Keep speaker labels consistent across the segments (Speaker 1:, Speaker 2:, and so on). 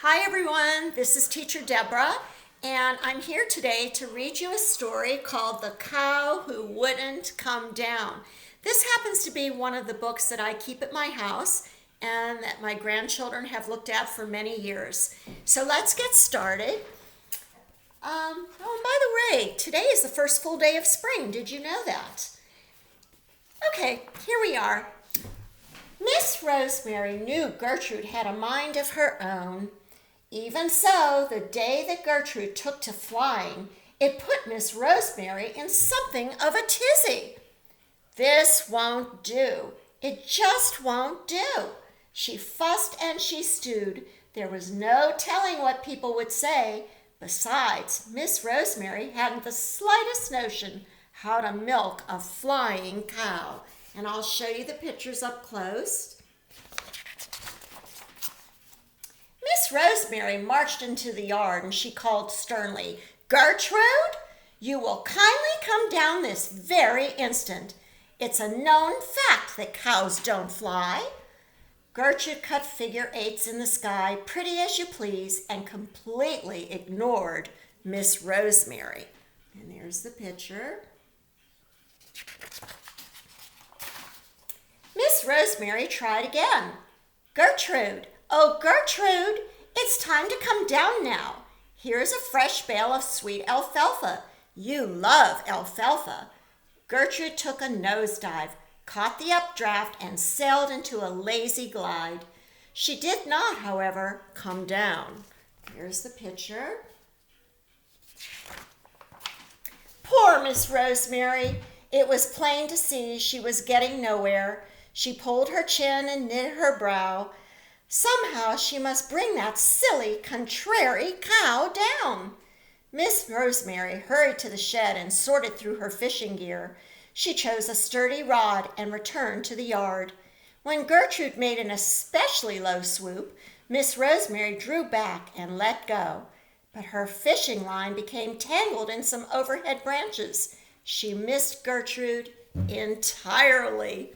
Speaker 1: Hi everyone, this is Teacher Deborah, and I'm here today to read you a story called The Cow Who Wouldn't Come Down. This happens to be one of the books that I keep at my house and that my grandchildren have looked at for many years. So let's get started. And by the way, today is the first full day of spring. Did you know that? Okay, here we are. Miss Rosemary knew Gertrude had a mind of her own. Even so, the day that Gertrude took to flying, it put Miss Rosemary in something of a tizzy. This won't do. It just won't do. She fussed and she stewed. There was no telling what people would say. Besides, Miss Rosemary hadn't the slightest notion how to milk a flying cow. And I'll show you the pictures up close. Miss Rosemary marched into the yard and she called sternly, "Gertrude, you will kindly come down this very instant. It's a known fact that cows don't fly." Gertrude cut figure eights in the sky, pretty as you please, and completely ignored Miss Rosemary. And there's the picture. Miss Rosemary tried again. "Gertrude, oh, Gertrude, it's time to come down now. Here's a fresh bale of sweet alfalfa. You love alfalfa." Gertrude took a nosedive, caught the updraft, and sailed into a lazy glide. She did not, however, come down. Here's the picture. Poor Miss Rosemary. It was plain to see she was getting nowhere. She pulled her chin and knit her brow. Somehow she must bring that silly, contrary cow down. Miss Rosemary hurried to the shed and sorted through her fishing gear. She chose a sturdy rod and returned to the yard. When Gertrude made an especially low swoop, Miss Rosemary drew back and let go. But her fishing line became tangled in some overhead branches. She missed Gertrude entirely.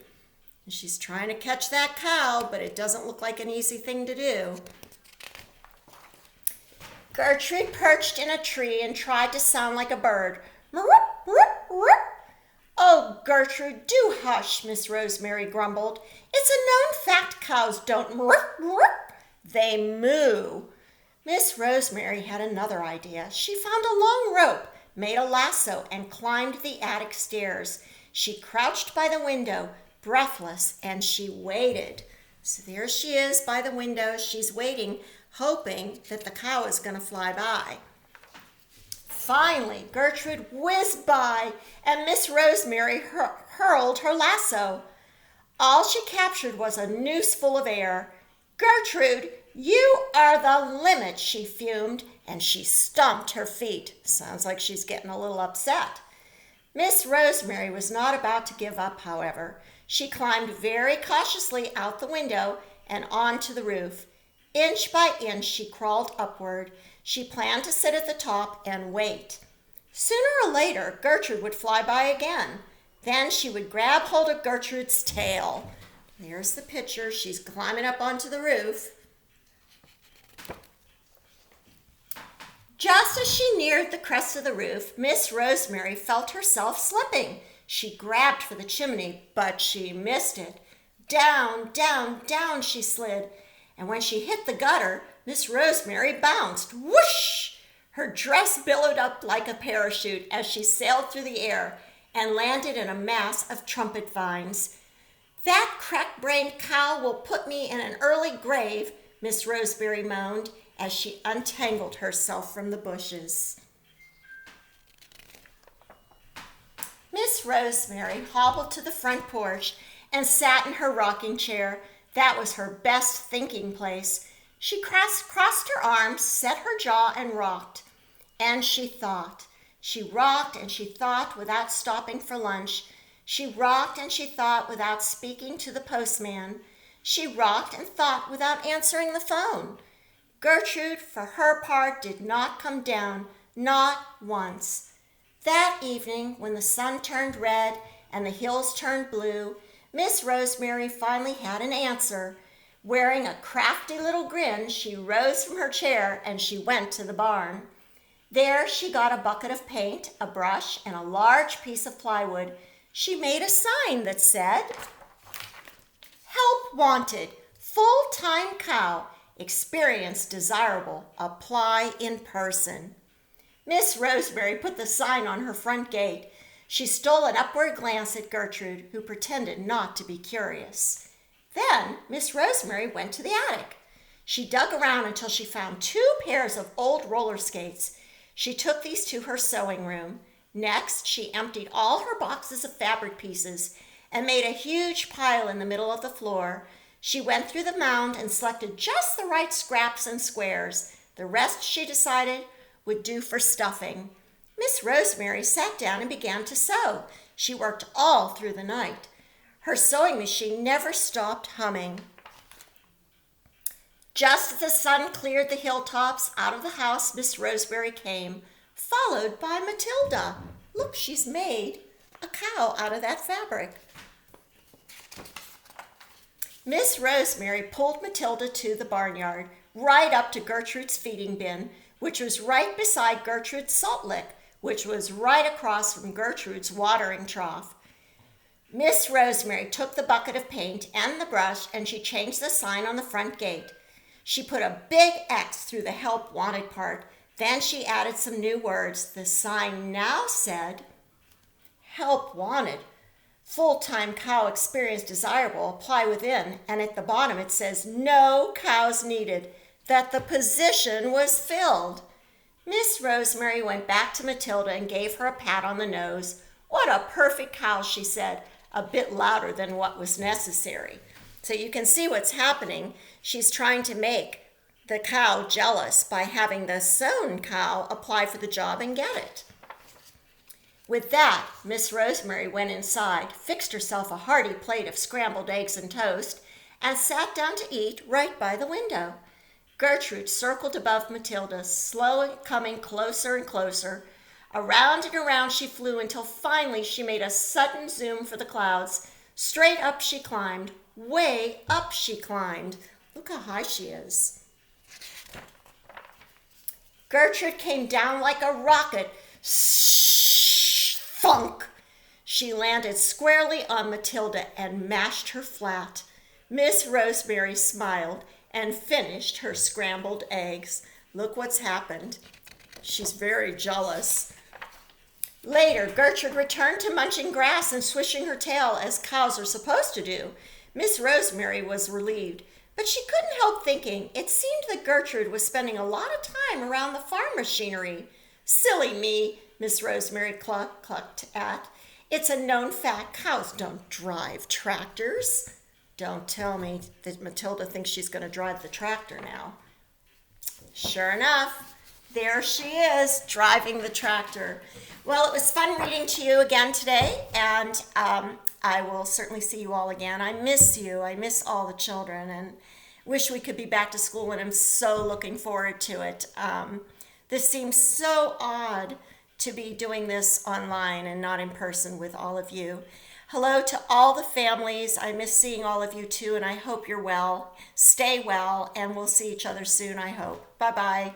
Speaker 1: She's trying to catch that cow, but it doesn't look like an easy thing to do. Gertrude perched in a tree and tried to sound like a bird. "Meroop, meroop, meroop." "Oh, Gertrude, do hush," Miss Rosemary grumbled. "It's a known fact cows don't meroop, meroop. They moo." Miss Rosemary had another idea. She found a long rope, made a lasso, and climbed the attic stairs. She crouched by the window, breathless, and she waited. So there she is by the window. She's waiting, hoping that the cow is going to fly by. Finally, Gertrude whizzed by, and Miss Rosemary hurled her lasso. All she captured was a noose full of air. "Gertrude, you are the limit," she fumed, and she stomped her feet. Sounds like she's getting a little upset. Miss Rosemary was not about to give up, however. She climbed very cautiously out the window and onto the roof. Inch by inch, she crawled upward. She planned to sit at the top and wait. Sooner or later, Gertrude would fly by again. Then she would grab hold of Gertrude's tail. There's the picture. She's climbing up onto the roof. Just as she neared the crest of the roof, Miss Rosemary felt herself slipping. She grabbed for the chimney, but she missed it. Down, down, down she slid, and when she hit the gutter, Miss Rosemary bounced. Whoosh! Her dress billowed up like a parachute as she sailed through the air and landed in a mass of trumpet vines. "That crack-brained cow will put me in an early grave," Miss Rosemary moaned as she untangled herself from the bushes. Miss Rosemary hobbled to the front porch and sat in her rocking chair. That was her best thinking place. She crossed her arms, set her jaw, and rocked. And she thought. She rocked and she thought without stopping for lunch. She rocked and she thought without speaking to the postman. She rocked and thought without answering the phone. Gertrude, for her part, did not come down, not once. That evening, when the sun turned red and the hills turned blue, Miss Rosemary finally had an answer. Wearing a crafty little grin, she rose from her chair and she went to the barn. There she got a bucket of paint, a brush, and a large piece of plywood. She made a sign that said, "Help wanted, full-time cow, experience desirable, apply in person." Miss Rosemary put the sign on her front gate. She stole an upward glance at Gertrude, who pretended not to be curious. Then Miss Rosemary went to the attic. She dug around until she found 2 pairs of old roller skates. She took these to her sewing room. Next, she emptied all her boxes of fabric pieces and made a huge pile in the middle of the floor. She went through the mound and selected just the right scraps and squares. The rest, she decided, would do for stuffing. Miss Rosemary sat down and began to sew. She worked all through the night. Her sewing machine never stopped humming. Just as the sun cleared the hilltops, out of the house Miss Rosemary came, followed by Matilda. Look, she's made a cow out of that fabric. Miss Rosemary pulled Matilda to the barnyard, right up to Gertrude's feeding bin, which was right beside Gertrude's salt lick, which was right across from Gertrude's watering trough. Miss Rosemary took the bucket of paint and the brush and she changed the sign on the front gate. She put a big X through the help wanted part. Then she added some new words. The sign now said, "Help wanted, full-time cow experience desirable, apply within." And at the bottom it says, "No cows needed," that the position was filled. Miss Rosemary went back to Matilda and gave her a pat on the nose. "What a perfect cow," she said, a bit louder than what was necessary. So you can see what's happening. She's trying to make the cow jealous by having the sewn cow apply for the job and get it. With that, Miss Rosemary went inside, fixed herself a hearty plate of scrambled eggs and toast, and sat down to eat right by the window. Gertrude circled above Matilda, slowly coming closer and closer. Around and around she flew until finally she made a sudden zoom for the clouds. Straight up she climbed. Way up she climbed. Look how high she is. Gertrude came down like a rocket. Thunk! She landed squarely on Matilda and mashed her flat. Miss Rosemary smiled and finished her scrambled eggs. Look what's happened. She's very jealous. Later, Gertrude returned to munching grass and swishing her tail as cows are supposed to do. Miss Rosemary was relieved, but she couldn't help thinking it seemed that Gertrude was spending a lot of time around the farm machinery. "Silly me," Miss Rosemary clucked at. "It's a known fact cows don't drive tractors." Don't tell me that Matilda thinks she's going to drive the tractor now. Sure enough, there she is, driving the tractor. Well, it was fun reading to you again today, and I will certainly see you all again. I miss you. I miss all the children, and wish we could be back to school, and I'm so looking forward to it. This seems so odd to be doing this online and not in person with all of you. Hello to all the families. I miss seeing all of you too, and I hope you're well. Stay well, and we'll see each other soon, I hope. Bye-bye.